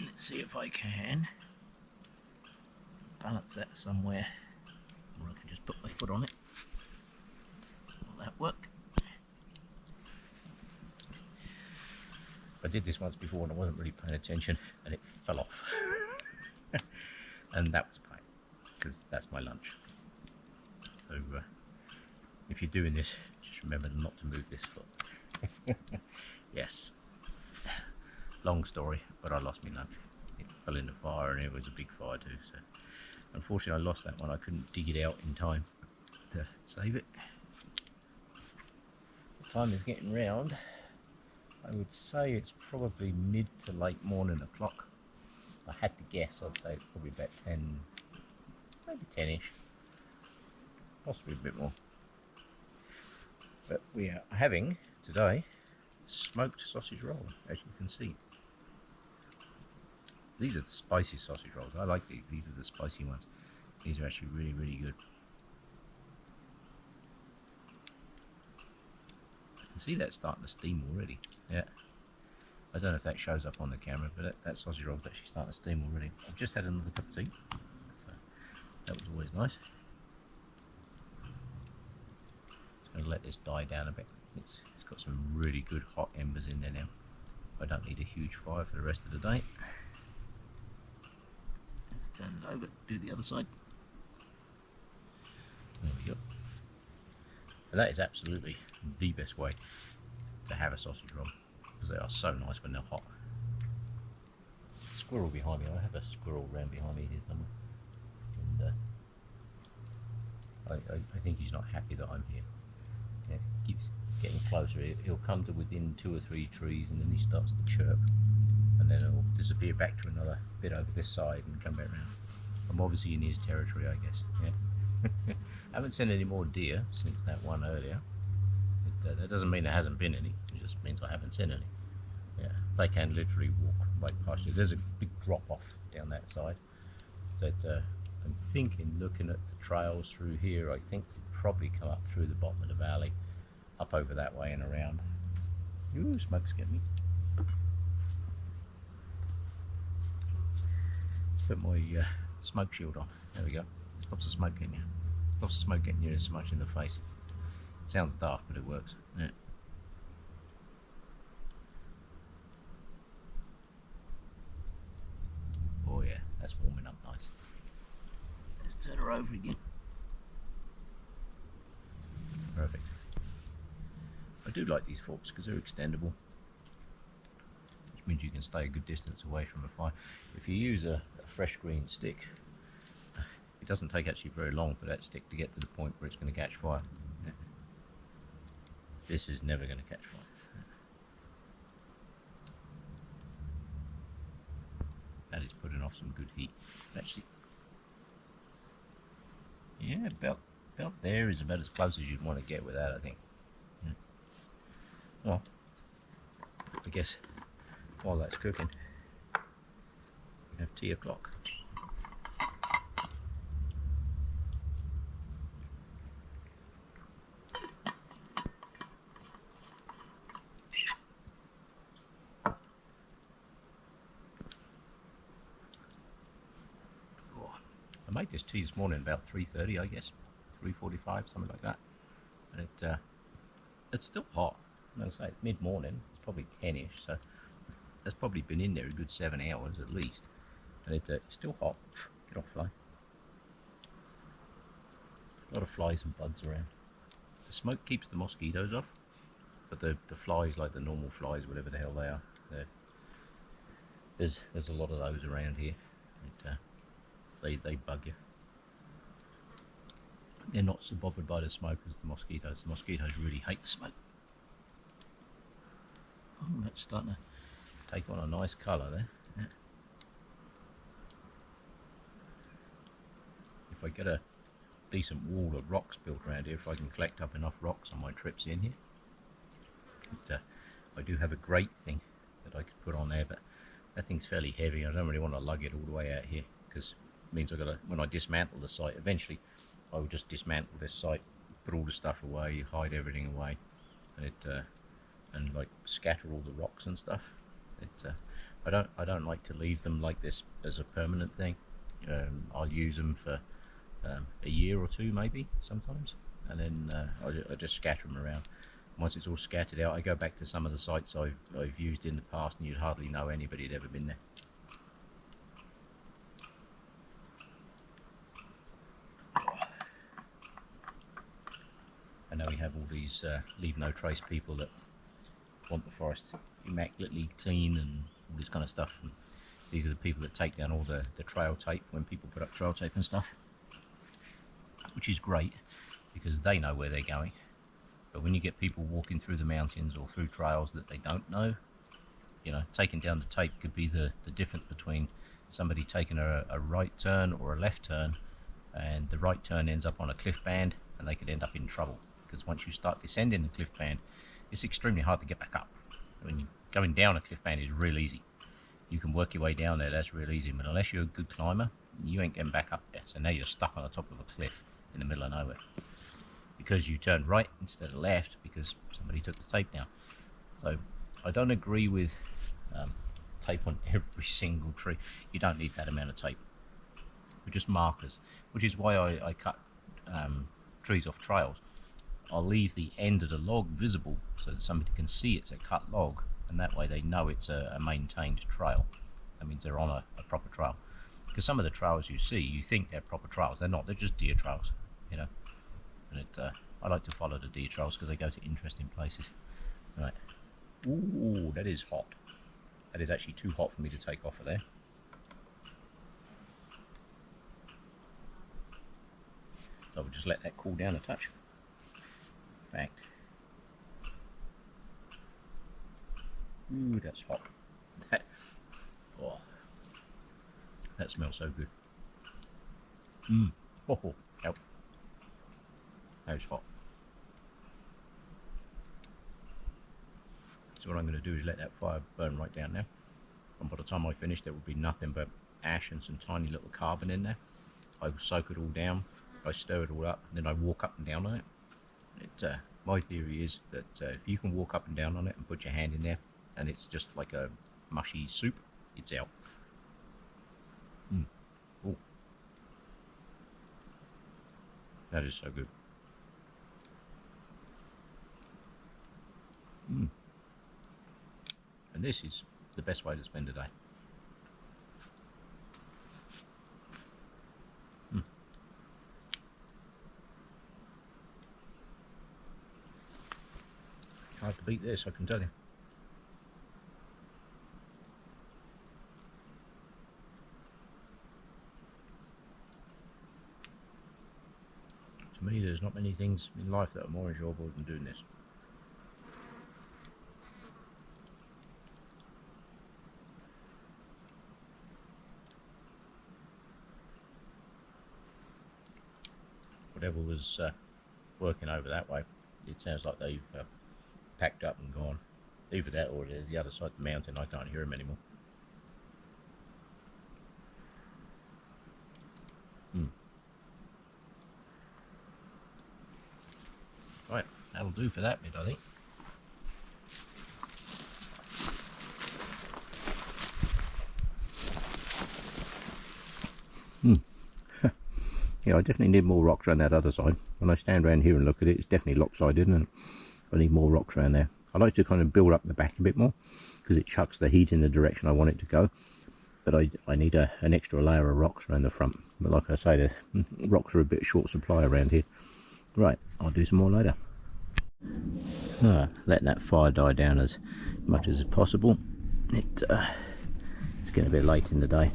Speaker 1: Let's see if I can balance that somewhere, or I can just put my foot on it. Will that work? I did this once before and I wasn't really paying attention and it fell off. And that was pain, because that's my lunch. So if you're doing this, just remember not to move this foot. Yes. Long story, but I lost my lunch. It fell in the fire and it was a big fire too. So unfortunately I lost that one. I couldn't dig it out in time to save it. The time is getting round. I would say it's probably mid to late morning o'clock. If I had to guess, I'd say it's probably about 10, maybe 10ish, possibly a bit more. But we are having today smoked sausage roll, as you can see. These are the spicy sausage rolls. I like these. These are the spicy ones. These are actually really, really good. You can see that starting to steam already. Yeah. I don't know if that shows up on the camera, but that sausage roll is actually starting to steam already. I've just had another cup of tea, so that was always nice. Just going to let this die down a bit. It's got some really good hot embers in there now. I don't need a huge fire for the rest of the day. Let's turn it over, do the other side. There we go. And that is absolutely the best way to have a sausage roll, because they are so nice when they're hot. Squirrel behind me. I have a squirrel around behind me here somewhere. And I think he's not happy that I'm here. Yeah, he keeps getting closer. He'll come to within 2 or 3 trees and then he starts to chirp. And then it'll disappear back to another bit over this side and come back round. I'm obviously in his territory, I guess. Yeah. I haven't seen any more deer since that one earlier. That doesn't mean there hasn't been any. It just means I haven't seen any. Yeah, they can literally walk right past you. There's a big drop off down that side. So I'm thinking, looking at the trails through here, I think they'd probably come up through the bottom of the valley, up over that way and around. Ooh, smoke's getting me. Let's put my smoke shield on. There we go. Stops the smoke getting you. Stops the smoke getting you so much in the face. Sounds daft, but it works. Yeah. Oh yeah, that's warming up nice. Let's turn her over again. Perfect. I do like these forks because they're extendable, which means you can stay a good distance away from a fire. If you use a fresh green stick, it doesn't take actually very long for that stick to get to the point where it's going to catch fire. Yeah. This is never going to catch fire. That is putting off some good heat. Actually, yeah, about there is about as close as you'd want to get with that, I think. Yeah. Well, I guess while that's cooking, we have tea o'clock. I made this tea this morning about 3:30, I guess, 3:45, something like that. And it's still hot. Like I say, it's mid-morning. It's probably 10ish, so it's probably been in there a good 7 hours at least. And it's still hot. Get off, fly. A lot of flies and bugs around. The smoke keeps the mosquitoes off, but the flies, like the normal flies, whatever the hell they are, there's a lot of those around here. They bug you. They're not so bothered by the smoke as the mosquitoes. The mosquitoes really hate the smoke. Oh, that's starting to take on a nice colour there. Yeah. If I get a decent wall of rocks built around here, if I can collect up enough rocks on my trips in here, I do have a grate thing that I could put on there, but that thing's fairly heavy. I don't really want to lug it all the way out here, because it means I've got to, when I dismantle the site, eventually I would just dismantle this site, put all the stuff away, hide everything away, and like scatter all the rocks and stuff. I don't like to leave them like this as a permanent thing. I'll use them for a year or two maybe sometimes, and then I just scatter them around. Once it's all scattered out, I go back to some of the sites I've used in the past, and you'd hardly know anybody had ever been there. I know we have all these leave no trace people that want the forest immaculately clean and all this kind of stuff. And these are the people that take down all the trail tape when people put up trail tape and stuff, which is great because they know where they're going. But when you get people walking through the mountains or through trails that they don't know, you know, taking down the tape could be the difference between somebody taking a right turn or a left turn, and the right turn ends up on a cliff band and they could end up in trouble, because once you start descending the cliff band, it's extremely hard to get back up. I mean, going down a cliff band is real easy. You can work your way down there, that's real easy, but unless you're a good climber, you ain't getting back up there. So now you're stuck on the top of a cliff in the middle of nowhere, because you turned right instead of left because somebody took the tape down. So I don't agree with tape on every single tree. You don't need that amount of tape. We're just markers, which is why I cut trees off trails. I'll leave the end of the log visible so that somebody can see it's a cut log, and that way they know it's a maintained trail. That means they're on a proper trail. Because some of the trails you see, you think they're proper trails. They're not. They're just deer trails, you know. And I like to follow the deer trails because they go to interesting places. Right. Ooh, that is hot. That is actually too hot for me to take off of there. So we'll just let that cool down a touch. In fact, ooh, that's hot. Oh, that smells so good. Oh, help. That was hot. So what I'm going to do is let that fire burn right down now, and by the time I finish there will be nothing but ash and some tiny little carbon in there. I will soak it all down, I stir it all up, and then I walk up and down on it. My theory is that if you can walk up and down on it and put your hand in there and it's just like a mushy soup, it's out. Oh, that is so good. And this is the best way to spend a day. Hard to beat this, I can tell you. To me, there's not many things in life that are more enjoyable than doing this. Whatever was working over that way, it sounds like they've packed up and gone. Either that or the other side of the mountain. I can't hear them anymore. Right, that'll do for that bit, I think. Yeah, I definitely need more rocks around that other side. When I stand around here and look at it, it's definitely lopsided, and I need more rocks around there. I like to kind of build up the back a bit more because it chucks the heat in the direction I want it to go. But I need an extra layer of rocks around the front. But like I say, the rocks are a bit short supply around here. Right, I'll do some more later. Let that fire die down as much as possible. It's getting a bit late in the day,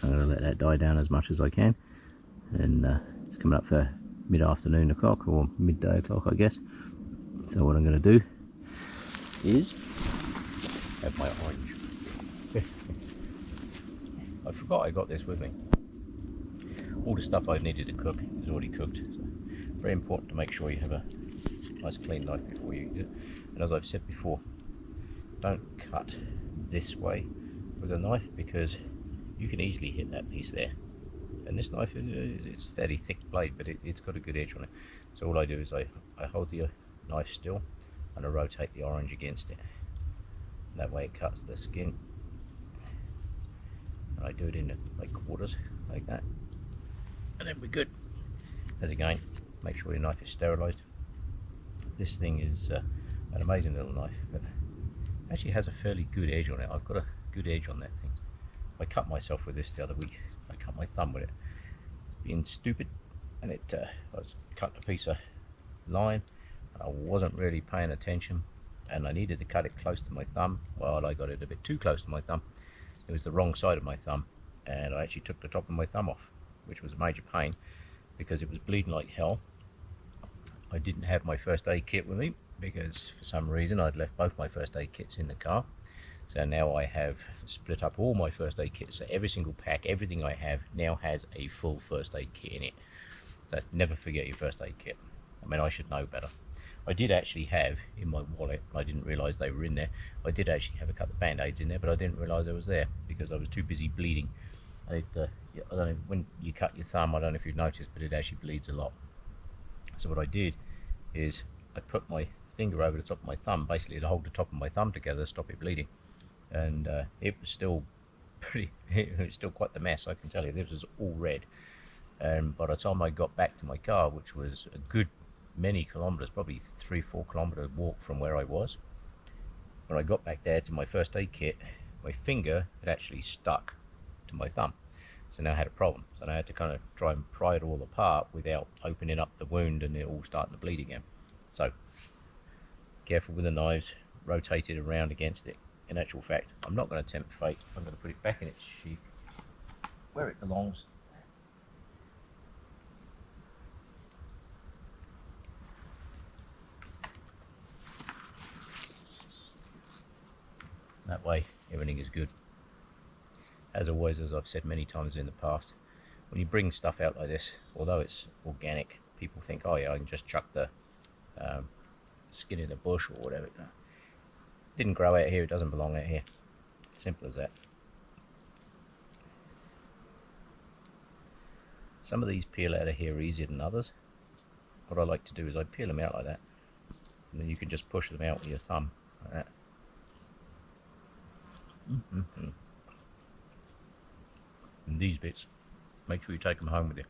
Speaker 1: so I'm going to let that die down as much as I can. And it's coming up for mid-afternoon o'clock or midday o'clock, I guess. So what I'm going to do is have my orange. I forgot I got this with me. All the stuff I needed to cook is already cooked. So very important to make sure you have a nice clean knife before you eat it. And as I've said before, don't cut this way with a knife because you can easily hit that piece there. And this knife, it's fairly thick blade, but it's got a good edge on it. So all I do is I hold the knife still and I rotate the orange against it. That way it cuts the skin. And I do it in like quarters, like that. And then we're good. As again, make sure your knife is sterilised. This thing is an amazing little knife, but actually has a fairly good edge on it. I've got a good edge on that thing. I cut myself with this the other week. I cut my thumb with it. It's being stupid, and I was cutting a piece of line, and I wasn't really paying attention, and I needed to cut it close to my thumb. Well, I got it a bit too close to my thumb. It was the wrong side of my thumb, and I actually took the top of my thumb off, which was a major pain because it was bleeding like hell. I didn't have my first aid kit with me because for some reason I'd left both my first aid kits in the car. So now I have split up all my first aid kits. So every single pack, everything I have now has a full first aid kit in it. So never forget your first aid kit. I mean, I should know better. I did actually have in my wallet, I didn't realise they were in there, I did actually have a couple of band-aids in there, but I didn't realise they was there because I was too busy bleeding. I don't know, when you cut your thumb, I don't know if you've noticed, but it actually bleeds a lot. So what I did is I put my finger over the top of my thumb, basically to hold the top of my thumb together to stop it bleeding. And it was still it was still quite the mess, I can tell you. This was all red. And by the time I got back to my car, which was a good many kilometers, probably 3-4 kilometer walk from where I was, when I got back there to my first aid kit, my finger had actually stuck to my thumb. So now I had a problem. So now I had to kind of try and pry it all apart without opening up the wound and it all starting to bleed again. So careful with the knives, rotate it around against it. In actual fact, I'm not going to tempt fate. I'm going to put it back in its sheath where it belongs. That way everything is good. As always, as I've said many times in the past, when you bring stuff out like this, although it's organic, people think, oh yeah, I can just chuck the skin in the bush or whatever. No. It didn't grow out here, it doesn't belong out here. Simple as that. Some of these peel out of here easier than others. What I like to do is I peel them out like that, and then you can just push them out with your thumb like that. And these bits, make sure you take them home with you.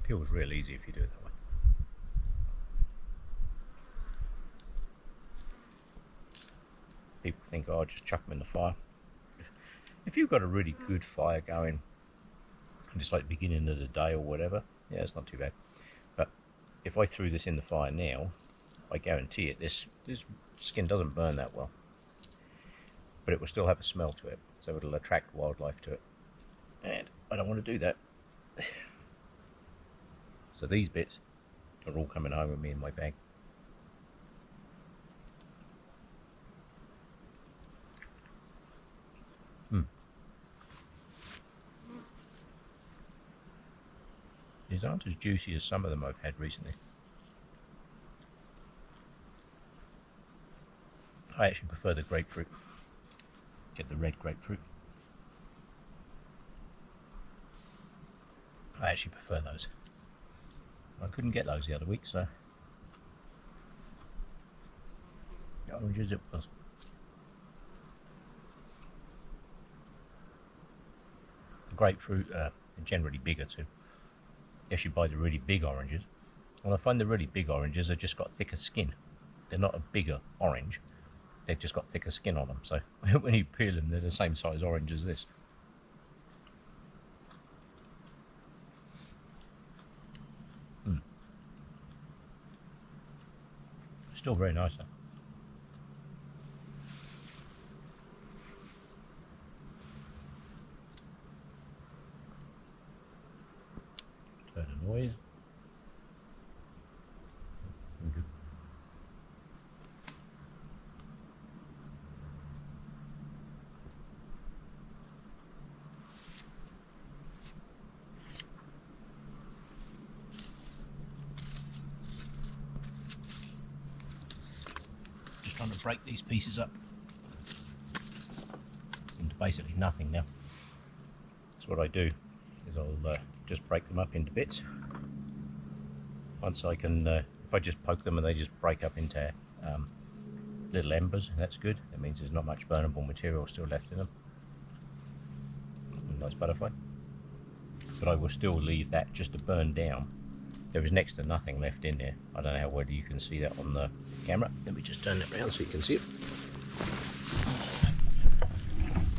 Speaker 1: Peels real easy if you do it that way. People think, oh, just chuck them in the fire. If you've got a really good fire going, just like beginning of the day or whatever, yeah, it's not too bad. But if I threw this in the fire now, I guarantee it, this skin doesn't burn that well. But it will still have a smell to it, so it'll attract wildlife to it. And I don't want to do that. So these bits are all coming home with me in my bag. These aren't as juicy as some of them I've had recently. I actually prefer the grapefruit. Get the red grapefruit. I actually prefer those. I couldn't get those the other week, so the oranges it was. The grapefruit are generally bigger too. Yes, you buy the really big oranges. Well, I find the really big oranges have just got thicker skin. They're not a bigger orange. They've just got thicker skin on them. So when you peel them, they're the same size orange as this. Still very nice though. Turn the noise. Good. break these pieces up into basically nothing now. So what I do is I'll just break them up into bits. Once I can, if I just poke them and they just break up into little embers, that's good. That means there's not much burnable material still left in them. Nice butterfly. But I will still leave that just to burn down. There is next to nothing left in there. I don't know how well you can see that on the camera. Let me just turn that around so you can see it.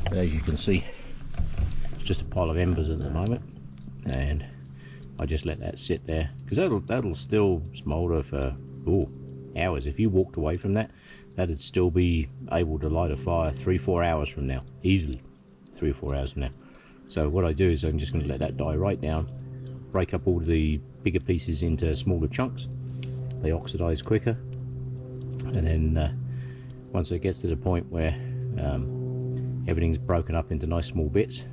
Speaker 1: But as you can see, it's just a pile of embers at the moment, and I just let that sit there because that'll still smoulder for hours. If you walked away from that, that'd still be able to light a fire 3-4 hours from now, easily 3 or 4 hours from now. So what I do is I'm just going to let that die right down, break up all the bigger pieces into smaller chunks. They oxidize quicker, and then once it gets to the point where everything's broken up into nice small bits,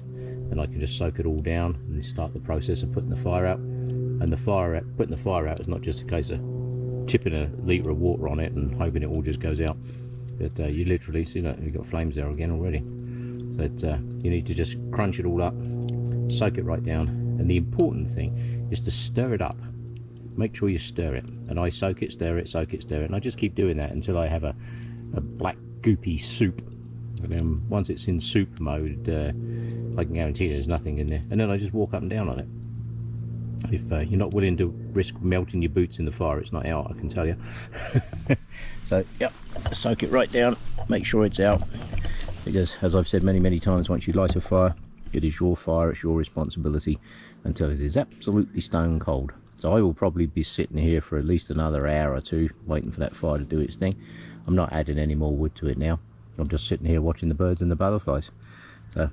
Speaker 1: then I can just soak it all down and start the process of putting the fire out. And putting the fire out is not just a case of tipping a litre of water on it and hoping it all just goes out. But you literally see that you've got flames there again already. So you need to just crunch it all up, soak it right down, and the important thing is to stir it up. Make sure you stir it, and I soak it, stir it, soak it, stir it, and I just keep doing that until I have a black goopy soup. And then once it's in soup mode, I can guarantee there's nothing in there, and then I just walk up and down on it. If you're not willing to risk melting your boots in the fire, it's not out, I can tell you. So yep, soak it right down, make sure it's out, because as I've said many times, once you light a fire, it is your fire, it's your responsibility until it is absolutely stone cold. So I will probably be sitting here for at least another hour or two waiting for that fire to do its thing. I'm not adding any more wood to it now. I'm just sitting here watching the birds and the butterflies. So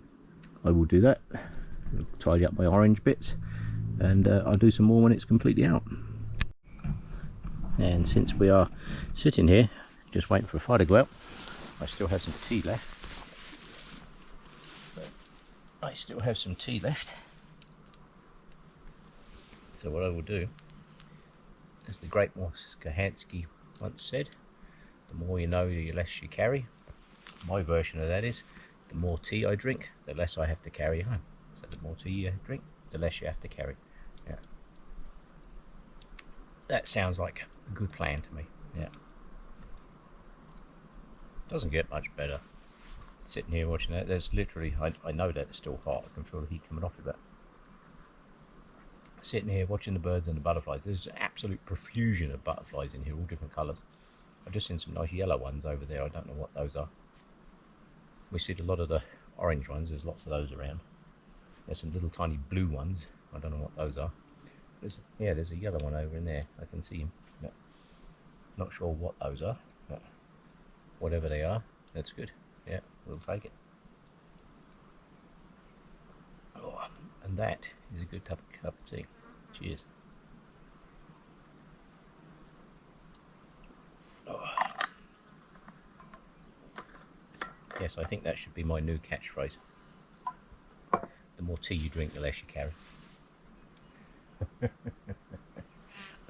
Speaker 1: I will do that, tidy up my orange bits, and I'll do some more when it's completely out. And since we are sitting here just waiting for a fire to go out, I still have some tea left. So I still have some tea left. So what I will do, as the great Moskahansky once said, the more you know, the less you carry. My version of that is, the more tea I drink, the less I have to carry home. So the more tea you drink, the less you have to carry. Yeah. That sounds like a good plan to me. Yeah. Doesn't get much better. Sitting here watching that, there's literally, I know that it's still hot. I can feel the heat coming off of that. Sitting here watching the birds and the butterflies. There's an absolute profusion of butterflies in here, all different colours. I've just seen some nice yellow ones over there. I don't know what those are. We see a lot of the orange ones. There's lots of those around. There's some little tiny blue ones. I don't know what those are. There's a yellow one over in there. I can see him. Yeah. Not sure what those are, but whatever they are, that's good. Yeah, we'll take it. Oh, and that is a good cup of tea. Cheers. Oh. Yes, I think that should be my new catchphrase. The more tea you drink, the less you carry. I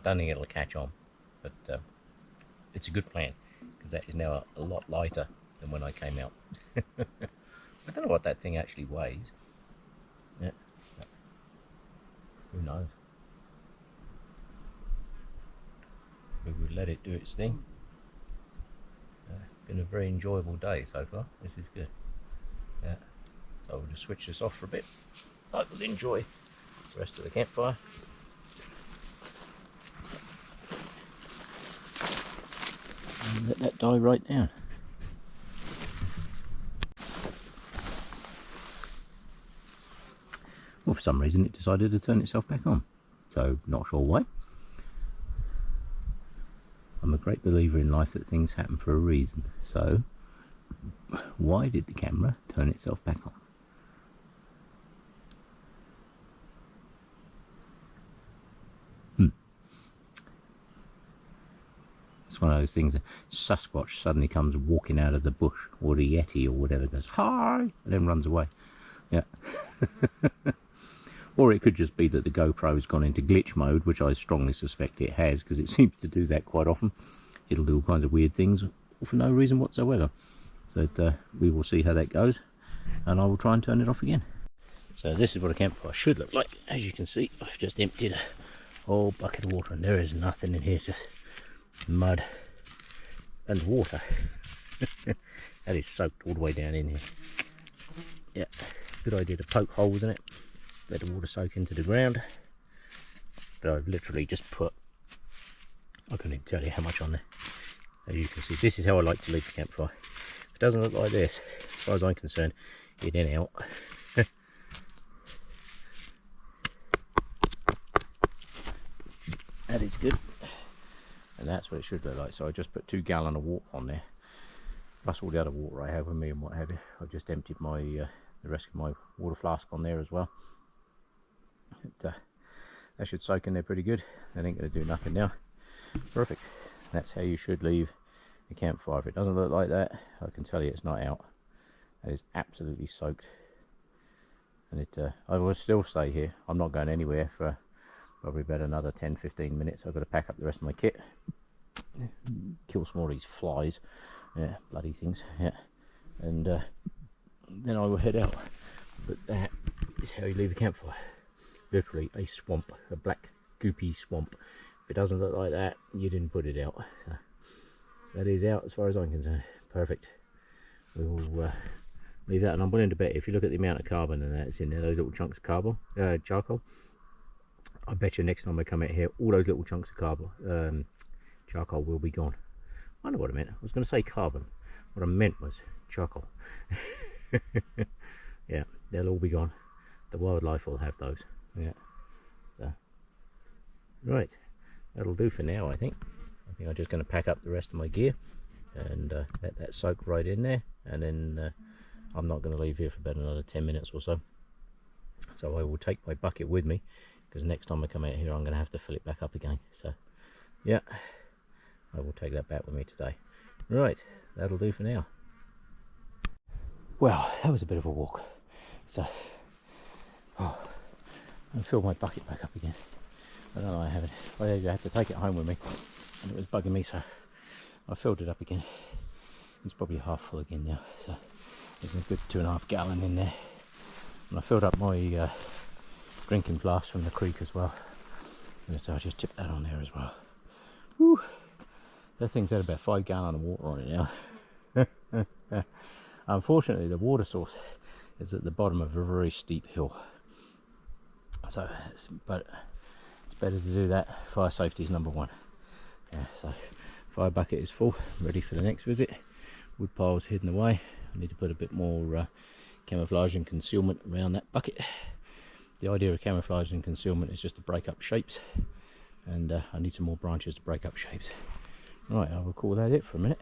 Speaker 1: don't think it'll catch on, but it's a good plan, because that is now a lot lighter than when I came out. I don't know what that thing actually weighs. Yeah. Who knows? We will let it do its thing. It's been a very enjoyable day so far. This is good. Yeah. So we'll just switch this off for a bit. I will enjoy the rest of the campfire. And let that die right down. Well, for some reason it decided to turn itself back on. So, not sure why. I'm a great believer in life that things happen for a reason. So, why did the camera turn itself back on? It's one of those things that Sasquatch suddenly comes walking out of the bush, or the Yeti or whatever, goes, "Hi!" and then runs away. Yeah. Or it could just be that the GoPro's gone into glitch mode, which I strongly suspect it has, because it seems to do that quite often. It'll do all kinds of weird things. for no reason whatsoever. So we will see how that goes, and I will try and turn it off again. So this is what a campfire should look like. As you can see, I've just emptied a whole bucket of water, and there is nothing in here, just mud and water. That is soaked all the way down in here. Yeah, good idea to poke holes in it, let the water soak into the ground. But I've literally just put, I couldn't even tell you how much on there. As you can see, this is how I like to leave the campfire. If it doesn't look like this, as far as I'm concerned, in and out. That is good, and that's what it should look like. So I just put 2 gallons of water on there, plus all the other water I have with me and what have you. I've just emptied my the rest of my water flask on there as well. That should soak in there pretty good. That ain't going to do nothing now. Perfect. That's how you should leave a campfire. If it doesn't look like that, I can tell you it's not out. That is absolutely soaked, and I will still stay here. I'm not going anywhere for probably about another 10-15 minutes. I've got to pack up the rest of my kit, kill some more of these flies, yeah, bloody things, yeah, and then I will head out. But that is how you leave a campfire. Literally a swamp, a black goopy swamp. If it doesn't look like that, you didn't put it out. So that is out as far as I'm concerned. Perfect. We will leave that, and I'm willing to bet if you look at the amount of carbon and that's in there, those little chunks of carbon, charcoal, I bet you next time I come out here, all those little chunks of carbon, charcoal will be gone. I know what I meant. I was going to say carbon. What I meant was charcoal. Yeah, they'll all be gone. The wildlife will have those. Yeah. So, right, that'll do for now. I think I'm just going to pack up the rest of my gear and let that soak right in there, and then I'm not going to leave here for about another 10 minutes or so. So I will take my bucket with me, because next time I come out here I'm going to have to fill it back up again. So yeah, I will take that back with me today. Right, that'll do for now. Well, that was a bit of a walk. So I filled my bucket back up again. I don't know, I had to take it home with me, and it was bugging me, so I filled it up again. It's probably half full again now, so there's a good 2.5 gallons in there. And I filled up my drinking flask from the creek as well, and so I just tipped that on there as well. Whew. That thing's had about 5 gallons of water on it now. Unfortunately, the water source is at the bottom of a very steep hill, so but it's better to do that. Fire safety is number one. Yeah, so fire bucket is full, ready for the next visit. Wood piles hidden away. I need to put a bit more camouflage and concealment around that bucket. The idea of camouflage and concealment is just to break up shapes, and I need some more branches to break up shapes. Right, I will call that it for a minute.